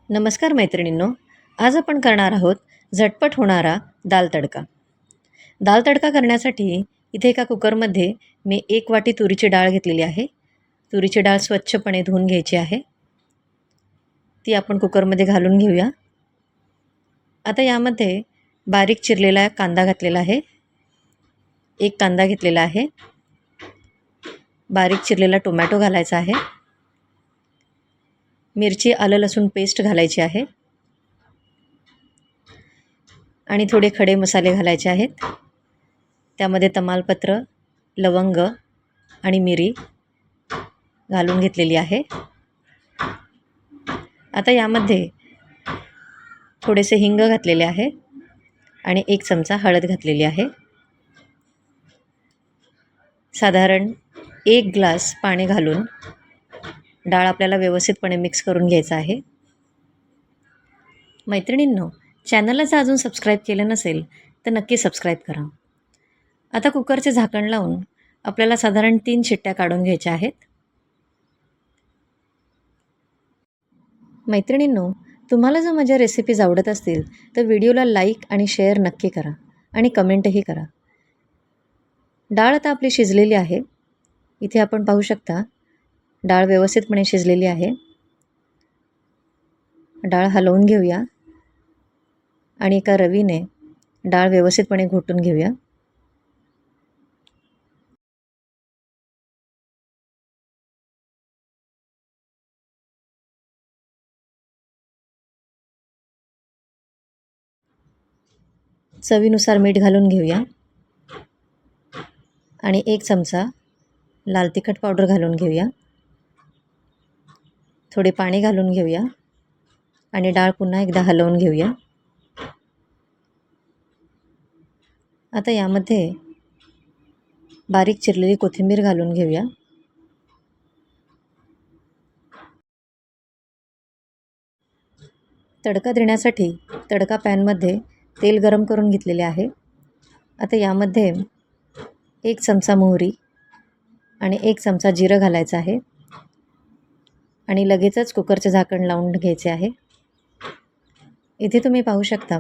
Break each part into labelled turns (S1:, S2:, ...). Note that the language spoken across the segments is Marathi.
S1: नमस्कार मैत्रिणींनो. आज आपण करणार आहोत झटपट होणारा दाल तडका. दाल तडका करण्यासाठी इथे एका कुकरमध्ये मी 1 वाटी तुरीची डाळ घेतलेली आहे. तुरीची डाळ स्वच्छपणे धुवून घ्यायची आहे. ती आपण कुकरमध्ये घालून घेऊया. आता यामध्ये बारीक चिरलेला कांदा घातलेला आहे. 1 कांदा घेतलेला आहे. बारीक चिरलेला टोमॅटो घालायचा आहे. मिरची, आलं, लसूण पेस्ट घालायची आहे आणि थोडे खडे मसाले घालायचे आहेत. त्यामध्ये तमालपत्र, लवंग आणि मिरी घालून घेतलेली आहे. आता यामध्ये थोडेसे हिंग घातलेले आहे आणि 1 चमचा हळद घातलेली आहे. साधारण 1 ग्लास पाणी घालून डाळ आपल्याला व्यवस्थितपणे मिक्स करून घ्यायचं आहे. मैत्रिणींनो, चॅनलला जर अजून सबस्क्राईब केलं नसेल तर नक्की सबस्क्राईब करा. आता कुकरचे झाकण लावून आपल्याला साधारण 3 शिट्ट्या काढून घ्यायच्या आहेत. मैत्रिणींनो, तुम्हाला जर माझ्या रेसिपीज आवडत असतील तर व्हिडिओला लाईक आणि शेअर नक्की करा आणि कमेंटही करा. डाळ आता आपली शिजलेली आहे. इथे आपण पाहू शकता डाळ व्यवस्थितपणे शिजलेली आहे. डाळ हलवून घेऊया आणि एका रवीने डाळ व्यवस्थितपणे घोटून घेऊया. चवीनुसार मीठ घालून घेऊया आणि 1 चमचा लाल तिखट पावडर घालून घेऊया. थोडे पाणी घालून घेऊया आणि डाळ पुन्हा एकदा हलवून घेऊया. आता यामध्ये बारीक चिरलेली कोथिंबीर घालून घेऊया. तडका देण्यासाठी तडका पॅनमध्ये तेल गरम करून घेतलेले आहे. आता यामध्ये 1 चमचा मोहरी आणि 1 चमचा जिरं घालायचं आहे आणि लगेचच कुकरचे झाकण लावून घ्यायचे आहे. इथे तुम्ही पाहू शकता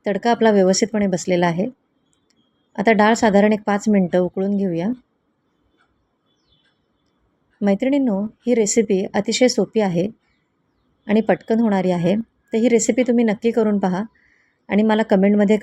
S1: तडका आपला व्यवस्थितपणे बसलेला आहे. आता डाळ साधारण 5 मिनटं उकळून घेऊया. मैत्रिणींनो, ही रेसिपी अतिशय सोपी आहे आणि पटकन होणारी आहे. तर ही रेसिपी तुम्ही नक्की करून पहा आणि मला कमेंटमध्ये